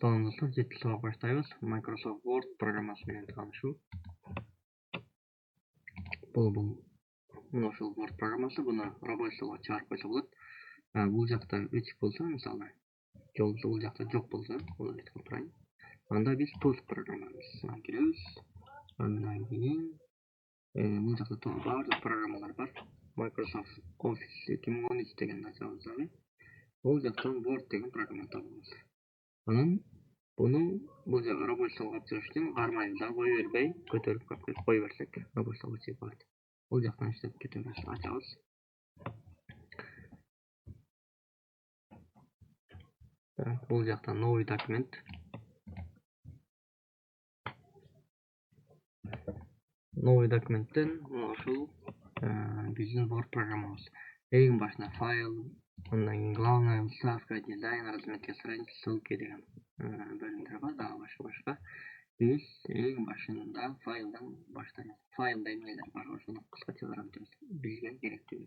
Tamam dostlar, 7 sabah başlayıyoruz. Microsoft Word programmasıyla tanışıyor. Muna ошол Word programmасы, buni рабочийga чыгарып койсо болот. Бул жакта өчүк болсо, мисалы, жолдо бул жакта жок болсо, муну айтып турайын. Анда биз tools программасына киребиз. Андан кийин бул жакта баардык программалар бар. Microsoft Office 2013 деген ачабыз дагы. Бул жактан Word деген программа табабыз. Анан бұл жағы рабочий столға алып жүріш үчүн кармай да кое бербей, көтөрүп кое берсек, рабочий столго чыгып калат. Бул жактан иштеп кетебиз, ачабыз. Бул жактан новый документ. Новый документтен ушул биздин Word программабыз. Эң башына файл, андан кийин главная вставка, дизайн, разметка страниц, ссылки деген бөлүмдөр бар, дагы башка. Биз эң башында файлдан баштайбыз. Файлда эмнелер бар, ошону кыскача карап өтөбүз. Бизге керектүү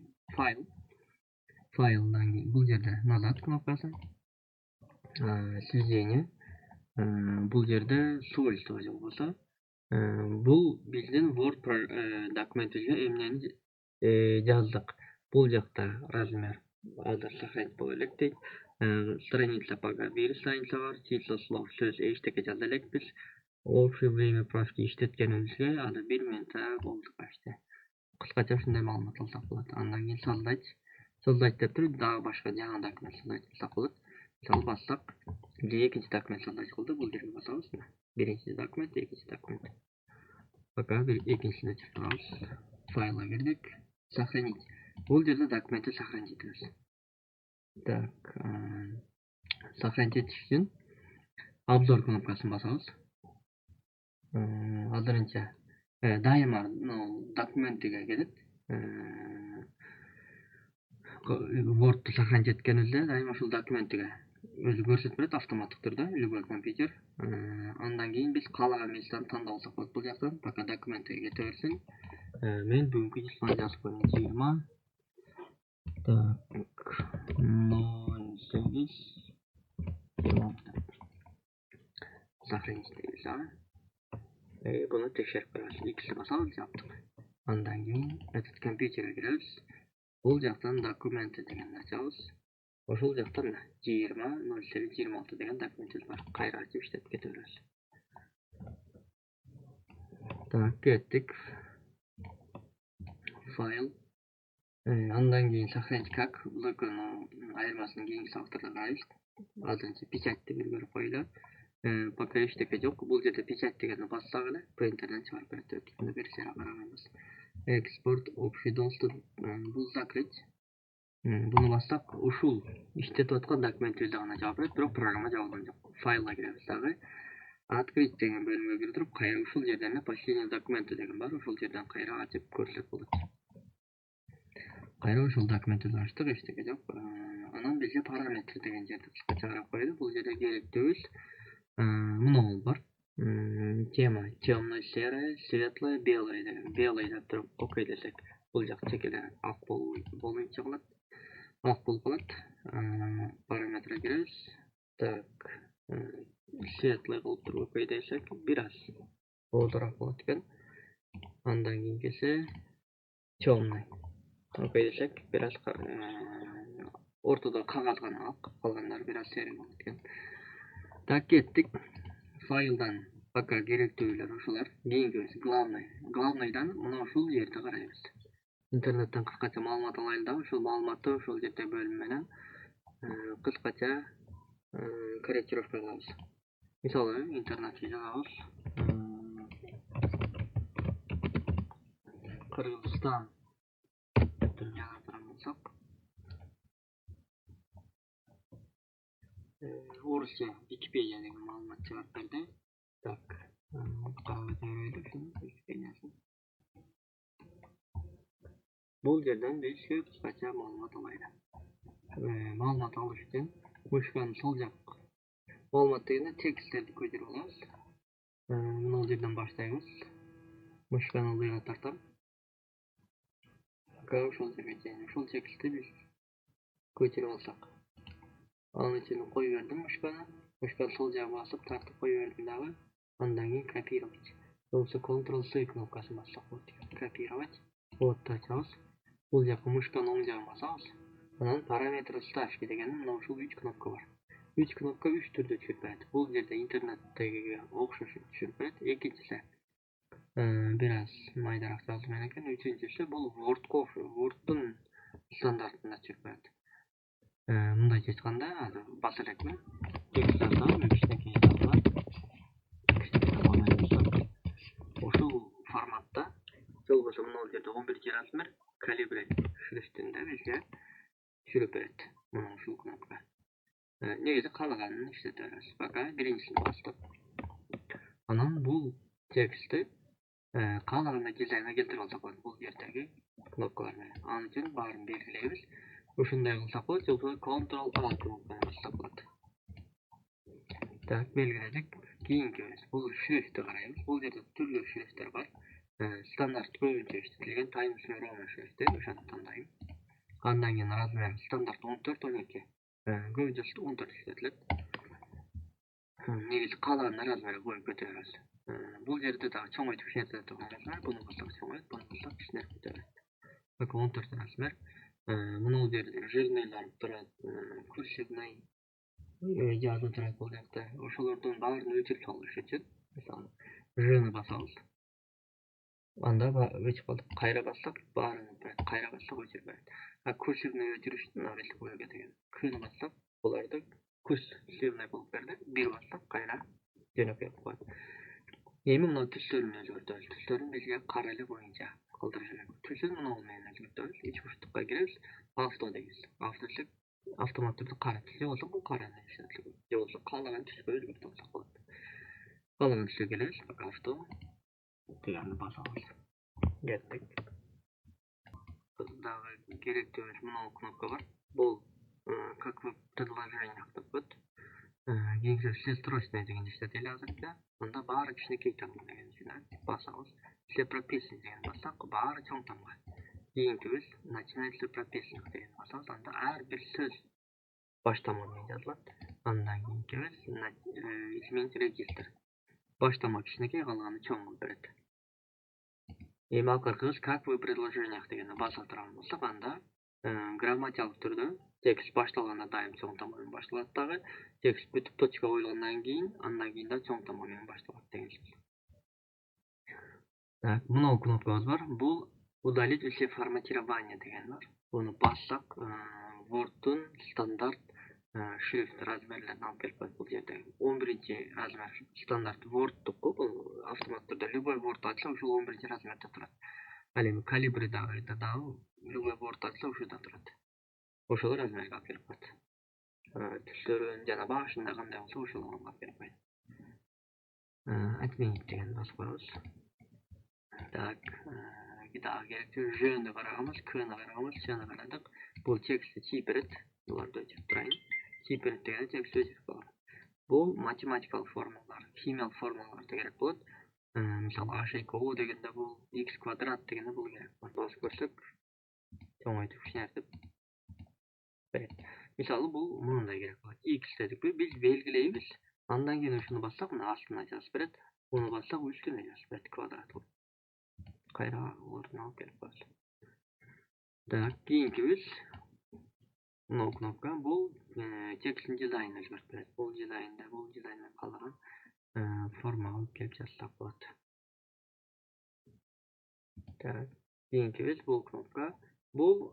файлдан кийин бул жерде назад кнопкасы, сведение, бул жерде свойства же болбосо, бул биздин Word документибизге эмнени жаздык. Бул жакта размер азыр сохранить боло элек дейт. Страница пока 1 страница бар, число слов сөз эчтеке жаза элекпиз. Общее время прошки иштеткенибизге аны 1 минутта болду качты. Кыскача ушундай маалымат алсак болот. Андан кийин создать деп туруп, дагы башка жаңы документ создать кылсак болот. Мисалы бассак, экинчи документ создать кылды, бул жерге басабыз. Биринчи документ, экинчи документ. Пока экинчисине чыгып турабыз. Файлга кирдик. Сохранить. Бул жерде документти сохранить этебиз. Так, сохранить этиш үчүн обзор кнопкасын басабыз. Азырынча дайыма документиге келет. Word'ду сохранить эткенибизде дайыма ушул документиге өзү көрсөтүп берет автоматтык түрдө, любой компьютер. Андан кийин биз каалаган местени тандап алсак болот бул жактан. Пока документиге кете берсин. Мен бүгүнкү числону жазып коеюн, 20. Так, 08 сохранить дейбиз. Буну текшерип коебуз. X'ти басабыз, жаптык. Андан кийин этот компьютерге киребиз. Бул жактан документи деген ачабыз. Ошол жактан 20.08.26 деген документибиз бар. Кайра ачып иштеп кете беребиз. Так, кеттик. Файл. Андан кийин сохранить как. Бул экөөнүн айырмасын кийинки сабактарда карайбыз. Азырынча печатьти бир көрүп коелу. Пока эчтеке жок. Бул жерде печать дегенди бассак эле принтерден чыгарып берет деп версияга карагайбыз. Экспорт, общий доступ, бул закрыть. Буну бассак, ушул иштетип аткан документибизди гана жаап берет, бирок программа жабылган жок. Файлга киребиз дагы. Открыть деген бөлүмгө кирип туруп, кайра ушул жерден последний документы деген бар, ушул жерден кайра ачып көрсөк болот. Кайра ушул документти ачтык, эчтеке жок. Анан бизге параметр деген жерди кыскача карап коелу. Бул жерде керектүүбүз мынау бар. Тема темно-серая, светлая, белая деген. Белый деп туруп окей десек, бул жак чекелер ак болуп калат. Ак болуп калат. Параметрге киребиз. Так, светлый кылып туруп окей десек, бир аз болдураак болот экен. Андан кийин келсе темный. Окей десек, бир аз ортодо кагаз гана ак, калгандары бир аз серый болот экен. Так, кеттик. Файлдан пока керектүүлөр ушулар. Кийинкибиз главныйдан мына ушул жерди карайбыз. Интернеттен кыскача маалымат алайлы да, ушул маалыматты ушул жерде бөлүм менен кыскача корректировка кылабыз. Мисалы, интернетке жазабыз. Кыргызстан деп жазып болсок, орусча Википедия деген маалымат чыгарып берди. Так, бул жерден биз кыскача маалымат алайлы. Маалымат алыш үчүн мышканын сол жак маалымат дегенде тексттерди көтөрүп алабыз. Мына жерден баштайбыз. Мышканы ылдыйга тартам. Ошол жерге чейин ушул текстти биз көтөрүп алсак. Анын ичине кой бердим мышканы. Мышка сол жаға басып тартып қоя бердім дағы. Андан кейін копировать. Болса Ctrl-C кнопкасын бассақ болады. Копировать. Вот тачабыз. Бұл жаққа мышканы оң жағын басамыз. Анан параметр ставки деген мынау ушул 3 кнопка бар. 3 кнопка 3 түрдө түшүрүп. Бул жерде интернеттеги окшош түшүрүп. Экинчиси бир аз майдараак жазылган экен. Үчүнчүсү бул Wordко окшош. Wordдун стандартында түшүрүп. Мындайча айтканда, азыр баса элекмин. Текст жазсам, кичинекей жазылат. Ушул форматта жолбосо мына жерде 11 размер калибре шрифтинде бизге түшүрүп берет. Мына ушул кнопка. Негизи каалаганын иштете беребиз. Пока биринчисин бастып. Анан бул текстти каалагандай дизайнга келтирип алсак болот. Бул жердеги кнопкалар менен. Анын үчүн баарын белгилейбиз. Ушундай кылсак болот, же Ctrl-A кнопканы бассак болот. Так, белгиледик. Кийинкибиз бул шрифтти карайбыз. Бул жерде түрлүү шрифттер бар. Стандарт көбүнчө иштетилген Times New Roman шрифти, ошону тандайм. Андан кийин размер стандарт 14-12. Көбүнчө 14 иштетилет. Негизи каалаган размери коюп кете беребиз. Бул жерде дагы чоңойтуп кичинертип турган размер, буну бассак чоңойт, буну бассак кичинертип кетет. 14 размер. Мына жерде жирныйлар турат, курсивный жазуу турат бул жакта. Ошолордун баарын өчүрүп салыш үчүн, мисалы, Ж-ны басабыз. Анда өчүп калды. Кайра бассак, баарын кайра бассак өчүрүп берет. Курсивный өчүрүш үчүн мына бул коюп кеткен. К-ны бассак, буларды курсивный болуп берди. Бир бассак, кайра жөнөкөй коет. Эми мына түстөрүн өзгөртөбүз. Түстөрүн бизге кара эле боюнча калтырыш керек. Түстөрүн мына менен өзгөртөбүз. Ич буштукка киребиз. Авто дейбиз. Автосы автомат түрдө кара түстө болсо, бул караны иштетилет. Же болсо каалаган түскө өзгөртүп алсак болот. Каалаган түскө келебиз. Авто дегенди басабыз. Кеттик. Дагы керектүүбүз мына кнопка бар. Бул как в предложениях деп коет. Кийинки все строчные деген иштетели азыркы. Анда баары кичинекей тамга деген үчүн басабыз. Все прописаны деген бассак, баары чоң тамга. Кийинкибиз начинается прописано деген басабыз. Анда ар бир сөз баш тамга менен жазылат. Андан кийинкибиз изменить регистр. Баш тамга кичинекей, калганы чоң болуп берет. Эми акыркыбыз как в предложениях дегенди баса турган болсок, анда грамматикалык түрдө текст башталганда дайым чоң тамга менен башталат дагы, текст бүтүп точка коюлгандан кийин, андан кийин да чоң тамга менен башталат деген сөз. Так, мына кнопкабыз бар. Бул удалить все форматирования деген бар. Буну бассак, Word'дун стандарт шрифт размерлерин алып келип коет бул жерде. 11 размер стандарт Word'дуку, бул автомат түрдө любой Word ачса, ушул 11 размерде турат. Ал эми калибри дагы любой Word ачса ушуда турат. Ошол размерге алып келип коет. Түстөрүн жана башында кандай болсо ошолорго алып келип коет. Отменить деген басып коебуз. Так, дагы керектүү Ж-ны караганбыз, К-ны караганбыз, С-ны карадык. Бул текстти чийип берет. Буларды өчүрүп турайын. Чийип берет дегенде текст өчүрүп калат. Бул математикалык формулалар, химиялык формулалар керек болот. Мисалы H2O дегенде бул x квадрат дегенде бул керек. Басып көрсөк, чоңойтуп кичинертип берет. Мисалы бул мындай керек болот. X дедикпи, биз белгилейбиз. Андан кийин ушуну бассак, мына астына жазып берет. Буну бассак, үстүнө жазып берет квадрат. Кайра ордуна алып келип коебуз. Так, кийинкибиз мына кнопка. Бул тексттин дизайнын өзгөртүп берет. Бул дизайндан каалаган формага алып келип жазсак болот. Так, кийинкибиз бул кнопка. Бул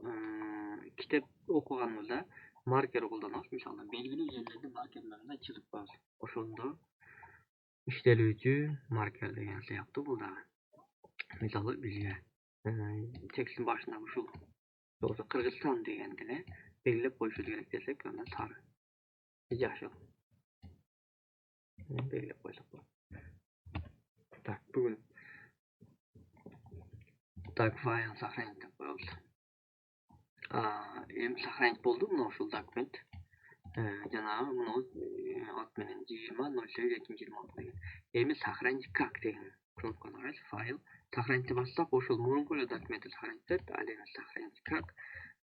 китеп окуганыбызда маркер колдонобуз. Мисалы, белгилүү жерлерди маркерлеринде чыгып коебуз. Ошондо иштелүүчү маркер деген сыяктуу бул дагы. Мисалы, бизге тексттин башында ушул болсо Кыргызстан дегенди эле белгилеп коюшу керек десек, анда сары. Жашыл. Белгилеп койсок болот. Так, бүгүн так файл сохранить деп коебуз. Эми сохранить болду мына ушул документ. Жанагы мына ат менен 20.08.2026 деген. Эми сохранить как деген кнопканы карайбыз. Файл сохранить бассак, ушул мурунку эле документти сохранить этет. Ал эми сохранить как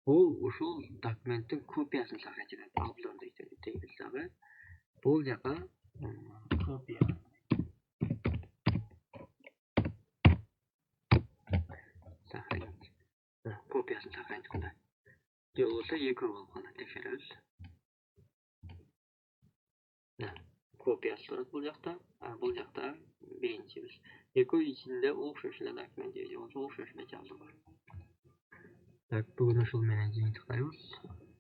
бул ушул документтин копиясын сохранить этет. Обзор дейбиз дагы. Бұл жаққа копия. Сохранить. Копиясын сохранить қылды. Де болса екі болып қалады, тексереміз. Копиясы тұрады бұл жақта, бұл жақта біріншіміз. Екі ішінде оқшашылы документ, осы оқшашылы жазу бар. Так, бүгін ушул менен жыйынтыктайбыз.